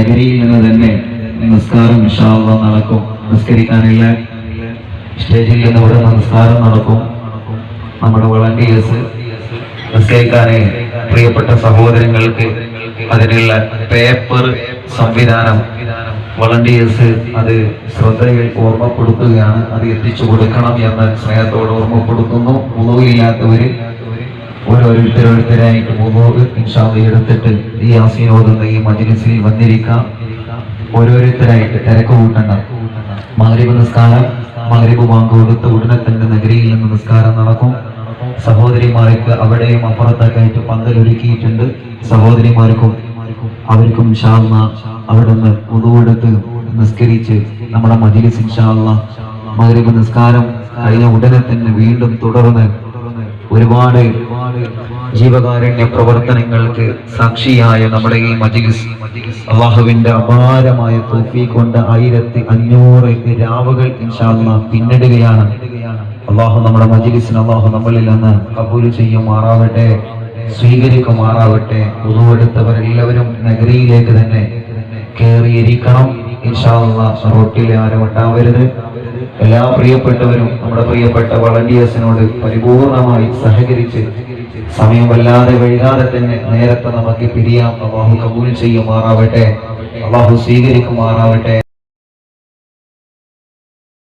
നഗരിയിൽ നിന്ന് തന്നെ നിസ്കാരം ഇൻഷാ അല്ലാഹ് നടക്കും. നിസ്കരിക്കാനുള്ള സ്റ്റേജിൽ നിന്ന് ഇവിടെ നമസ്കാരം നടക്കും. നമ്മുടെ വളണ്ടിയേഴ്സ് നിസ്കരിക്കാനെ പ്രിയപ്പെട്ട സഹോദരങ്ങൾക്ക് അതിനുള്ള പേപ്പർ സംവിധാനം വളണ്ടിയേഴ്സ് അത് ശ്രദ്ധയിൽ ഓർമ്മപ്പെടുത്തുകയാണ്. അത് എത്തിച്ചു കൊടുക്കണം എന്ന് സ്നേഹത്തോട് ഓർമ്മപ്പെടുത്തുന്നു. വുളൂഇല്ലാത്തവര് ഓരോരുത്തരായിട്ട് വുളൂ ഇൻഷാ അല്ലാഹ് എടുത്തിട്ട് ഈ യാസീൻ ഓതുന്ന ഈ മജ്‌ലിസിൽ വന്നിരിക്കാം. ഓരോരുത്തരായിട്ട് തിരക്ക് കൂട്ടണ്ട. മഗ്‌രിബ് നിസ്കാരം മഗ്‌രിബ് ബാങ്ക് കൊടുത്ത ഉടനെ തന്നെ നഗരിയിൽ നിന്ന് നിസ്കാരം നടക്കും. സഹോദരിമാർക്ക് അവിടെയും അപ്പുറത്തൊക്കെയായിട്ട് പന്തൽ ഒരുക്കിയിട്ടുണ്ട്. സഹോദരിമാർക്കും അവർക്കും ഇൻഷാ അല്ലാഹ് അവിടെ നിന്ന് വുളൂ എടുത്ത് നിസ്കരിച്ച് നമ്മുടെ മജ്‌ലിസ് ഇൻഷാ അല്ലാഹ് മഗ്‌രിബ് നിസ്കാരം കഴിഞ്ഞ ഉടനെ തന്നെ വീണ്ടും തുടർന്ന് ഒരുപാട് ജീവകാരുണ്യ പ്രവർത്തനങ്ങൾക്ക് സാക്ഷിയായ നമ്മുടെ ഈ മജ്‌ലിസ് അല്ലാഹുവിന്റെ അപാരമായ തൗഫീഖ് കൊണ്ട് 1500 രാവുകൾ ഇൻഷാ അല്ലാഹ് പിന്നിടുകയാണ്. അല്ലാഹു നമ്മുടെ മജ്‌ലിസിനെ അല്ലാഹു നമ്മളിൽ നിന്ന് കബൂൽ ചെയ്യുമാറാവട്ടെ, സ്വീകരിക്കുമാറാവട്ടെ. വുളൂ എടുത്തവരെല്ലാവരും നഗരിയിലേക്ക് തന്നെ കയറിയിരിക്കണം ഇൻഷാ അല്ലാഹ്. റോട്ടിൽ ആരും ഉണ്ടാവരുത്. എല്ലാ പ്രിയപ്പെട്ടവരും നമ്മുടെ പ്രിയപ്പെട്ട വളണ്ടിയേഴ്സിനോട് പരിപൂർണമായി സഹകരിച്ച് സമയം വല്ലാതെ വൈകാതെ തന്നെ നേരത്തെ നമുക്ക് പിരിയാം. അല്ലാഹു കബൂൽ ചെയ്യുമാറാവട്ടെ, അല്ലാഹു സ്വീകരിക്കുമാറാവട്ടെ.